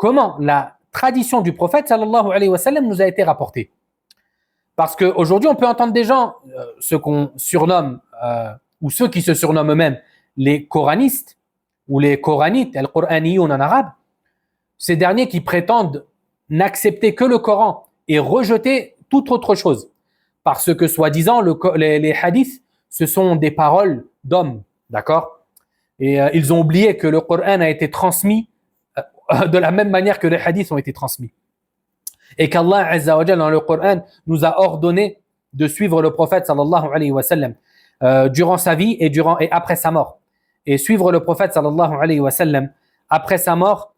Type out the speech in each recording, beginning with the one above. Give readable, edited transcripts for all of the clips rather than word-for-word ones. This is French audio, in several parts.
comment la tradition du prophète sallallahu alayhi wa sallam nous a été rapportée. Parce qu'aujourd'hui, on peut entendre des gens, ceux qu'on surnomme, ou ceux qui se surnomment eux-mêmes les coranistes, ou les coranites, al-Qur'aniyoun en arabe, ces derniers qui prétendent n'accepter que le Coran et rejeter toute autre chose. Parce que, soi-disant, les hadiths, ce sont des paroles d'hommes, d'accord? Et ils ont oublié que le Coran a été transmis de la même manière que les hadiths ont été transmis. Et qu'Allah Azza wa Jalla dans le Coran nous a ordonné de suivre le prophète sallallahu alayhi wa sallam durant sa vie et après sa mort. Et suivre le prophète sallallahu alayhi wa sallam après sa mort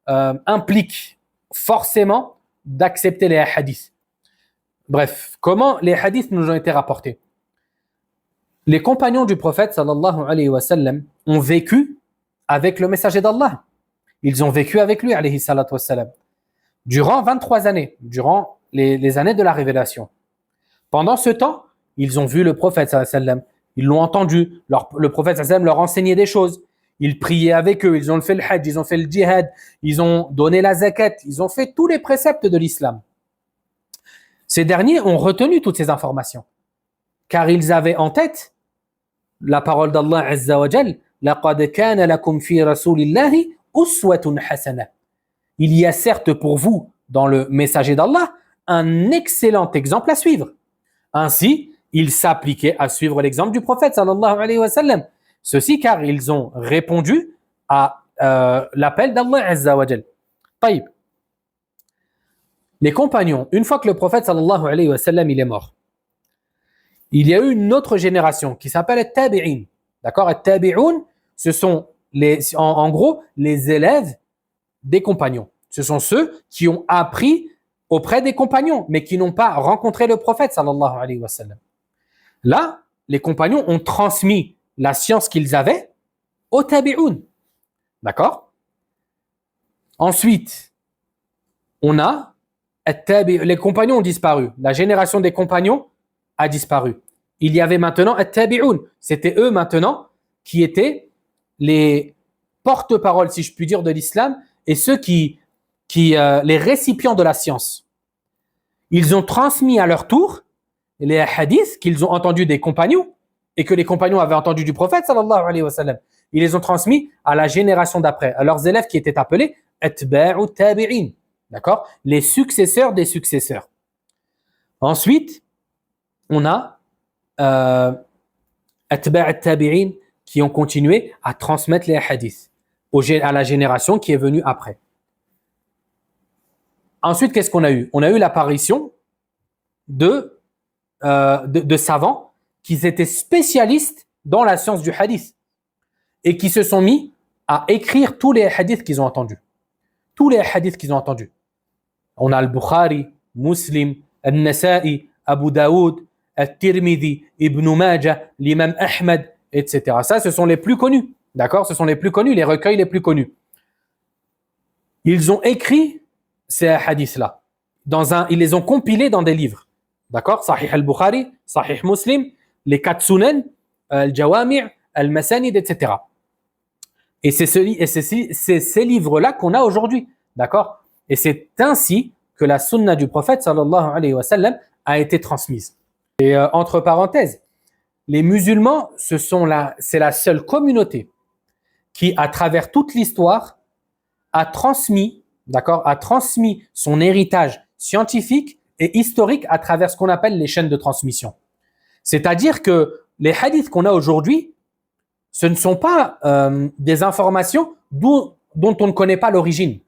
implique forcément d'accepter les hadiths. Bref, comment les hadiths nous ont été rapportés? Les compagnons du prophète sallallahu alayhi wa sallam ont vécu avec le messager d'Allah. Ils ont vécu avec lui alayhi salatu wassalam durant 23 années, durant les années de la révélation. Pendant ce temps, ils ont vu le prophète sallallahu alayhi wa sallam, ils l'ont entendu, le prophète sallallahu alayhi wa sallam leur enseignait des choses, ils priaient avec eux, ils ont fait le hajj, ils ont fait le djihad, ils ont donné la zakat, ils ont fait tous les préceptes de l'islam. Ces derniers ont retenu toutes ces informations, car ils avaient en tête la parole d'Allah Azza wa Jal, لَقَدْ كَانَ لَكُمْ فِي رَسُولِ اللَّهِ أُسْوَةٌ حَسَنَةٌ. Il y a certes pour vous, dans le messager d'Allah, un excellent exemple à suivre. Ainsi, ils s'appliquaient à suivre l'exemple du prophète sallallahu alayhi wa sallam. Ceci car ils ont répondu à l'appel d'Allah Azza wa Jal. Taïb. Les compagnons, une fois que le prophète sallallahu alayhi wa sallam il est mort, il y a eu une autre génération qui s'appelle At-Tabi'in. D'accord? At-Tabi'un, ce sont en gros les élèves des compagnons. Ce sont ceux qui ont appris auprès des compagnons, mais qui n'ont pas rencontré le prophète sallallahu alayhi wa sallam. Là, les compagnons ont transmis la science qu'ils avaient aux Tabi'un. D'accord? Ensuite, on a les compagnons ont disparu. La génération des compagnons a disparu. Il y avait maintenant At-Tabi'un. C'était eux maintenant qui étaient les porte-paroles, si je puis dire, de l'islam et ceux les récipients de la science. Ils ont transmis à leur tour les hadiths qu'ils ont entendus des compagnons et que les compagnons avaient entendus du prophète sallallahu alayhi wa sallam. Ils les ont transmis à la génération d'après, à leurs élèves qui étaient appelés Atba'u Tabi'in. D'accord? Les successeurs des successeurs. Ensuite, on a Atba'u Tabi'in qui ont continué à transmettre les hadiths à la génération qui est venue après. Ensuite, qu'est-ce qu'on a eu? On a eu l'apparition de savants qui étaient spécialistes dans la science du hadith et qui se sont mis à écrire tous les hadiths qu'ils ont entendus. Tous les hadiths qu'ils ont entendus. On a Al-Bukhari, Muslim, Al-Nasa'i, Abu Daoud, Al-Tirmidhi, Ibn Majah, l'imam Ahmed, etc. Ça, ce sont les plus connus. D'accord? Ce sont les plus connus, les recueils les plus connus. Ils ont écrit ces hadiths-là. Ils les ont compilés dans des livres. D'accord? Sahih al-Bukhari, Sahih Muslim, les 4 Sunan, Al-Jawami', Al-Masanid, etc. Et c'est ces livres-là qu'on a aujourd'hui. D'accord? Et c'est ainsi que la sunna du prophète sallallahu alayhi wa sallam a été transmise. Et entre parenthèses, les musulmans, c'est la seule communauté qui, à travers toute l'histoire, a transmis son héritage scientifique et historique à travers ce qu'on appelle les chaînes de transmission. C'est-à-dire que les hadiths qu'on a aujourd'hui, ce ne sont pas des informations dont on ne connaît pas l'origine.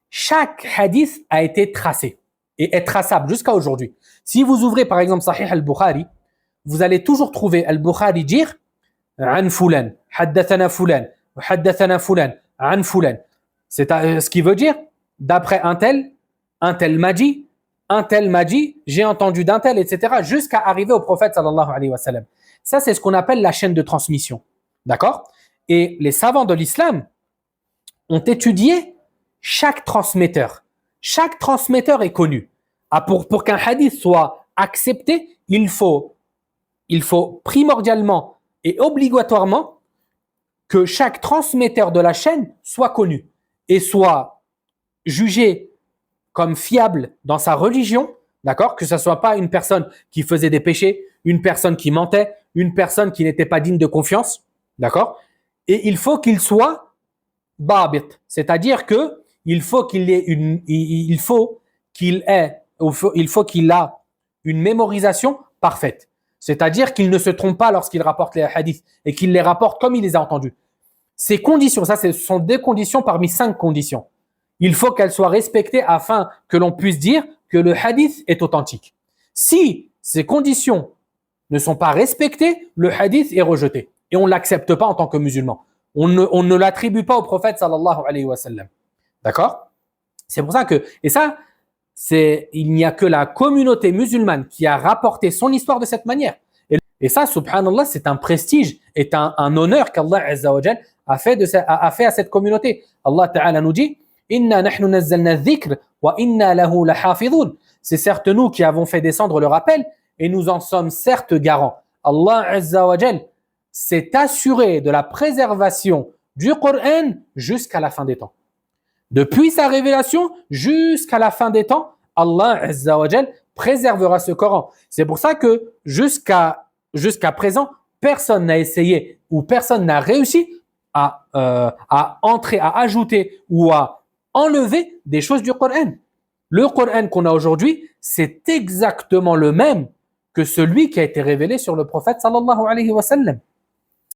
Chaque hadith a été tracé et est traçable jusqu'à aujourd'hui. Si vous ouvrez par exemple Sahih al-Bukhari, vous allez toujours trouver al-Bukhari dire « An fulan, haddathana fulan, haddathana fulan, an fulan ». C'est ce qui veut dire d'après un tel m'a dit, j'ai entendu d'un tel, etc. jusqu'à arriver au prophète sallallahu alayhi wa sallam. Ça, c'est ce qu'on appelle la chaîne de transmission. D'accord? Et les savants de l'islam ont étudié chaque transmetteur. Chaque transmetteur est connu. Pour qu'un hadith soit accepté, il faut primordialement et obligatoirement que chaque transmetteur de la chaîne soit connu et soit jugé comme fiable dans sa religion, d'accord, que ce ne soit pas une personne qui faisait des péchés, une personne qui mentait, une personne qui n'était pas digne de confiance, d'accord, et il faut qu'il soit babit, c'est-à-dire que il faut qu'il ait une mémorisation parfaite. C'est-à-dire qu'il ne se trompe pas lorsqu'il rapporte les hadiths et qu'il les rapporte comme il les a entendus. Ces conditions, ça, ce sont des conditions parmi 5 conditions. Il faut qu'elles soient respectées afin que l'on puisse dire que le hadith est authentique. Si ces conditions ne sont pas respectées, le hadith est rejeté. Et on ne l'accepte pas en tant que musulman. On ne l'attribue pas au prophète sallallahu alayhi wa sallam. D'accord? C'est pour ça que, et ça, il n'y a que la communauté musulmane qui a rapporté son histoire de cette manière. Et ça, subhanallah, c'est un prestige, est un honneur qu'Allah Azza wa Jal a fait à cette communauté. Allah Ta'ala nous dit, Inna nahnu nazzalna dhikr wa inna lahu lahafidhun. C'est certes nous qui avons fait descendre le rappel et nous en sommes certes garants. Allah Azza wa Jal s'est assuré de la préservation du Coran jusqu'à la fin des temps. Depuis sa révélation jusqu'à la fin des temps, Allah Azza wa Jal préservera ce Coran. C'est pour ça que jusqu'à présent, personne n'a essayé ou personne n'a réussi à entrer, à ajouter ou à enlever des choses du Coran. Le Coran qu'on a aujourd'hui, c'est exactement le même que celui qui a été révélé sur le prophète sallallahu alayhi wa sallam.